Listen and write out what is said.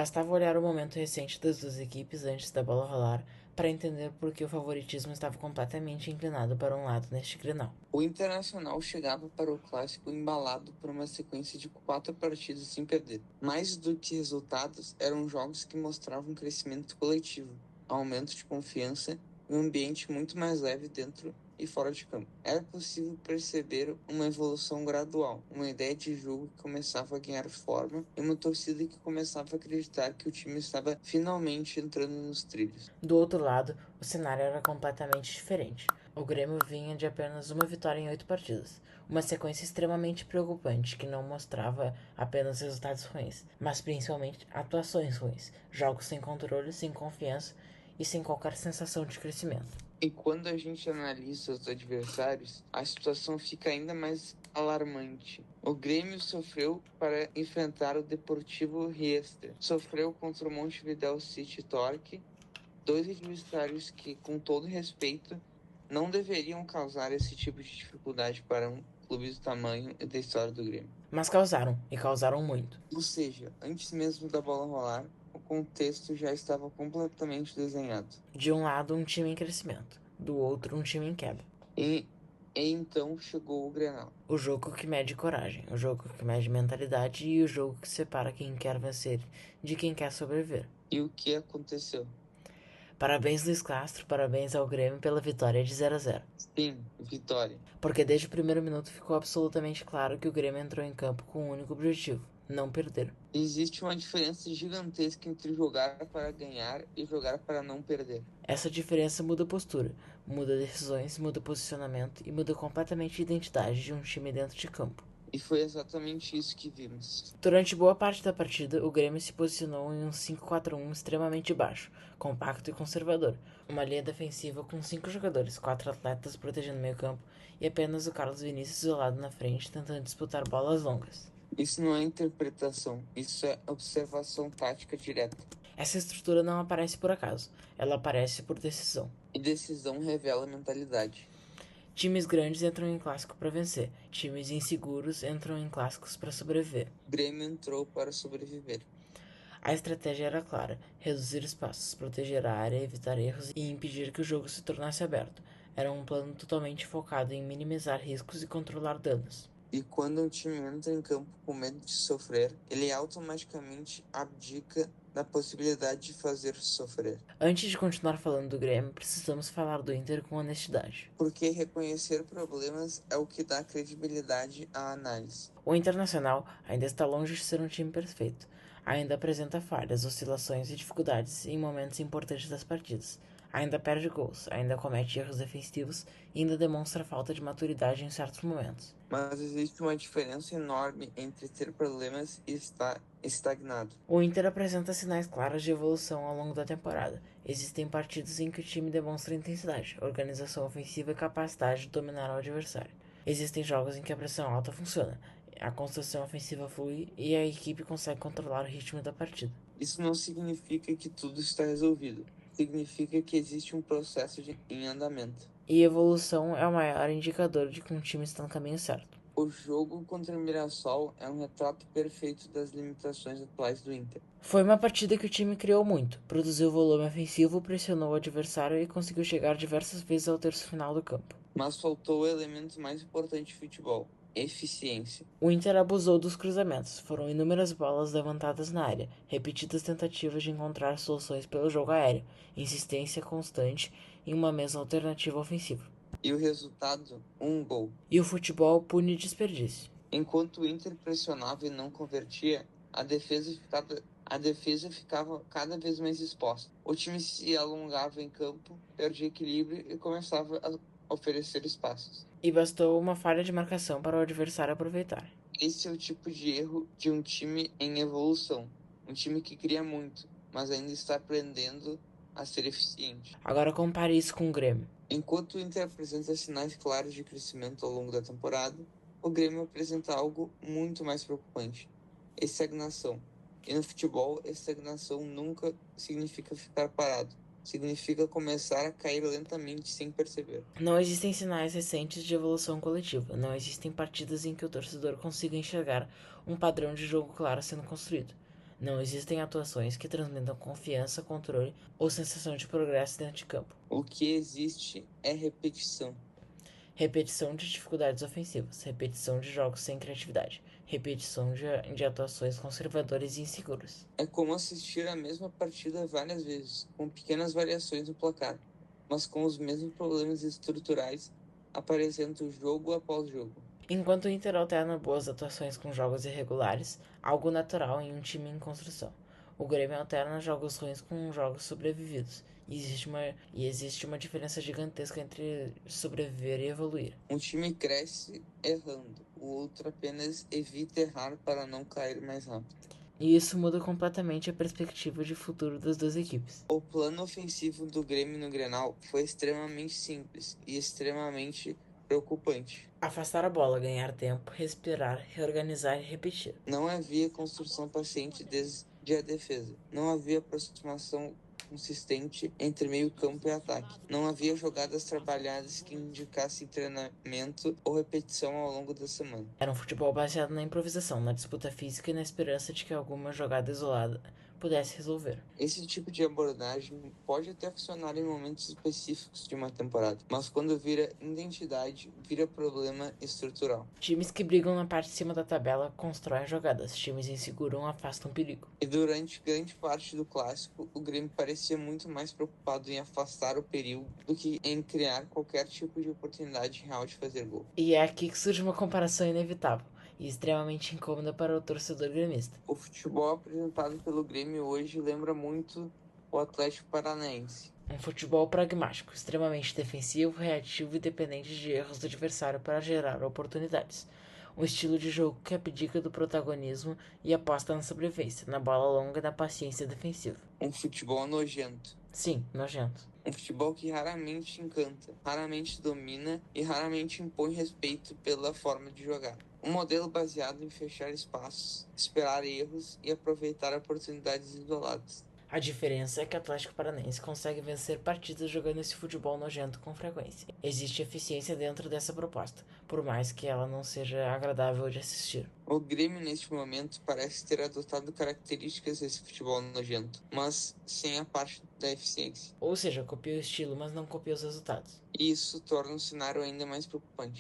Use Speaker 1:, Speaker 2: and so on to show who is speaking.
Speaker 1: Bastava olhar o momento recente das duas equipes antes da bola rolar para entender por que o favoritismo estava completamente inclinado para um lado neste Grenal.
Speaker 2: O Internacional chegava para o clássico embalado por uma sequência de 4 partidas sem perder. Mais do que resultados, eram jogos que mostravam crescimento coletivo, aumento de confiança e um ambiente muito mais leve dentro e fora de campo. Era possível perceber uma evolução gradual, uma ideia de jogo que começava a ganhar forma e uma torcida que começava a acreditar que o time estava finalmente entrando nos trilhos.
Speaker 1: Do outro lado, o cenário era completamente diferente. O Grêmio vinha de apenas uma vitória em 8 partidas, uma sequência extremamente preocupante que não mostrava apenas resultados ruins, mas principalmente atuações ruins, jogos sem controle, sem confiança e sem qualquer sensação de crescimento.
Speaker 2: E quando a gente analisa os adversários, a situação fica ainda mais alarmante. O Grêmio sofreu para enfrentar o Deportivo Riestra. Sofreu contra o Montevideo City Torque, dois adversários que, com todo respeito, não deveriam causar esse tipo de dificuldade para um clube do tamanho e da história do Grêmio.
Speaker 1: Mas causaram, e causaram muito.
Speaker 2: Ou seja, antes mesmo da bola rolar, o contexto já estava completamente desenhado.
Speaker 1: De um lado, um time em crescimento, do outro, um time em queda.
Speaker 2: E então chegou o Grenal.
Speaker 1: O jogo que mede coragem, o jogo que mede mentalidade e o jogo que separa quem quer vencer de quem quer sobreviver.
Speaker 2: E o que aconteceu?
Speaker 1: Parabéns, Luiz Castro, parabéns ao Grêmio pela vitória de 0-0.
Speaker 2: Sim, vitória.
Speaker 1: Porque desde o primeiro minuto ficou absolutamente claro que o Grêmio entrou em campo com um único objetivo: não perder.
Speaker 2: Existe uma diferença gigantesca entre jogar para ganhar e jogar para não perder.
Speaker 1: Essa diferença muda postura, muda decisões, muda posicionamento e muda completamente a identidade de um time dentro de campo.
Speaker 2: E foi exatamente isso que vimos.
Speaker 1: Durante boa parte da partida, o Grêmio se posicionou em um 5-4-1 extremamente baixo, compacto e conservador. Uma linha defensiva com 5 jogadores, 4 atletas protegendo o meio campo e apenas o Carlos Vinícius isolado na frente tentando disputar bolas longas.
Speaker 2: Isso não é interpretação, isso é observação tática direta.
Speaker 1: Essa estrutura não aparece por acaso, ela aparece por decisão.
Speaker 2: E decisão revela mentalidade.
Speaker 1: Times grandes entram em clássico para vencer, times inseguros entram em clássicos para sobreviver.
Speaker 2: O Grêmio entrou para sobreviver.
Speaker 1: A estratégia era clara: reduzir espaços, proteger a área, evitar erros e impedir que o jogo se tornasse aberto. Era um plano totalmente focado em minimizar riscos e controlar danos.
Speaker 2: E quando um time entra em campo com medo de sofrer, ele automaticamente abdica da possibilidade de fazer sofrer.
Speaker 1: Antes de continuar falando do Grêmio, precisamos falar do Inter com honestidade.
Speaker 2: Porque reconhecer problemas é o que dá credibilidade à análise.
Speaker 1: O Internacional ainda está longe de ser um time perfeito. Ainda apresenta falhas, oscilações e dificuldades em momentos importantes das partidas. Ainda perde gols, ainda comete erros defensivos e ainda demonstra falta de maturidade em certos momentos.
Speaker 2: Mas existe uma diferença enorme entre ter problemas e estar estagnado.
Speaker 1: O Inter apresenta sinais claros de evolução ao longo da temporada. Existem partidas em que o time demonstra intensidade, organização ofensiva e capacidade de dominar o adversário. Existem jogos em que a pressão alta funciona, a construção ofensiva flui e a equipe consegue controlar o ritmo da partida.
Speaker 2: Isso não significa que tudo está resolvido. Significa que existe um processo em andamento.
Speaker 1: E evolução é o maior indicador de que um time está no caminho certo.
Speaker 2: O jogo contra o Mirassol é um retrato perfeito das limitações atuais do Inter.
Speaker 1: Foi uma partida que o time criou muito, produziu volume ofensivo, pressionou o adversário e conseguiu chegar diversas vezes ao terço final do campo.
Speaker 2: Mas faltou o elemento mais importante do futebol: eficiência.
Speaker 1: O Inter abusou dos cruzamentos, foram inúmeras bolas levantadas na área, repetidas tentativas de encontrar soluções pelo jogo aéreo, insistência constante em uma mesma alternativa ofensiva.
Speaker 2: E o resultado? Um gol.
Speaker 1: E o futebol pune desperdício.
Speaker 2: Enquanto o Inter pressionava e não convertia, a defesa ficava cada vez mais exposta. O time se alongava em campo, perdia equilíbrio e começava a oferecer espaços.
Speaker 1: E bastou uma falha de marcação para o adversário aproveitar.
Speaker 2: Esse é o tipo de erro de um time em evolução. Um time que cria muito, mas ainda está aprendendo a ser eficiente.
Speaker 1: Agora compare isso com o Grêmio.
Speaker 2: Enquanto o Inter apresenta sinais claros de crescimento ao longo da temporada, o Grêmio apresenta algo muito mais preocupante: estagnação. E no futebol, estagnação nunca significa ficar parado. Significa começar a cair lentamente sem perceber.
Speaker 1: Não existem sinais recentes de evolução coletiva, não existem partidas em que o torcedor consiga enxergar um padrão de jogo claro sendo construído. Não existem atuações que transmitam confiança, controle ou sensação de progresso dentro de campo.
Speaker 2: O que existe é repetição.
Speaker 1: Repetição de dificuldades ofensivas, repetição de jogos sem criatividade, repetição de atuações conservadoras e inseguras.
Speaker 2: É como assistir a mesma partida várias vezes, com pequenas variações no placar, mas com os mesmos problemas estruturais aparecendo jogo após jogo.
Speaker 1: Enquanto o Inter alterna boas atuações com jogos irregulares, algo natural em um time em construção. O Grêmio alterna jogos ruins com jogos sobrevividos, e existe uma diferença gigantesca entre sobreviver e evoluir.
Speaker 2: Um time cresce errando, o outro apenas evita errar para não cair mais rápido.
Speaker 1: E isso muda completamente a perspectiva de futuro das duas equipes.
Speaker 2: O plano ofensivo do Grêmio no Grenal foi extremamente simples e extremamente preocupante.
Speaker 1: Afastar a bola, ganhar tempo, respirar, reorganizar e repetir.
Speaker 2: Não havia construção paciente desde a defesa. Não havia aproximação consistente entre meio-campo e ataque. Não havia jogadas trabalhadas que indicassem treinamento ou repetição ao longo da semana.
Speaker 1: Era um futebol baseado na improvisação, na disputa física e na esperança de que alguma jogada isolada pudesse resolver.
Speaker 2: Esse tipo de abordagem pode até funcionar em momentos específicos de uma temporada, mas quando vira identidade, vira problema estrutural.
Speaker 1: Times que brigam na parte de cima da tabela constroem jogadas, times inseguros afastam perigo.
Speaker 2: E durante grande parte do clássico, o Grêmio parecia muito mais preocupado em afastar o perigo do que em criar qualquer tipo de oportunidade real de fazer gol.
Speaker 1: E é aqui que surge uma comparação inevitável e extremamente incômoda para o torcedor gremista.
Speaker 2: O futebol apresentado pelo Grêmio hoje lembra muito o Atlético Paranaense.
Speaker 1: Um futebol pragmático, extremamente defensivo, reativo e dependente de erros do adversário para gerar oportunidades. Um estilo de jogo que abdica do protagonismo e aposta na sobrevivência, na bola longa e na paciência defensiva.
Speaker 2: Um futebol nojento.
Speaker 1: Sim, nojento.
Speaker 2: Um futebol que raramente encanta, raramente domina e raramente impõe respeito pela forma de jogar. Um modelo baseado em fechar espaços, esperar erros e aproveitar oportunidades isoladas.
Speaker 1: A diferença é que o Atlético Paranaense consegue vencer partidas jogando esse futebol nojento com frequência. Existe eficiência dentro dessa proposta, por mais que ela não seja agradável de assistir.
Speaker 2: O Grêmio, neste momento, parece ter adotado características desse futebol nojento, mas sem a parte da eficiência.
Speaker 1: Ou seja, copia o estilo, mas não copia os resultados.
Speaker 2: E isso torna o cenário ainda mais preocupante.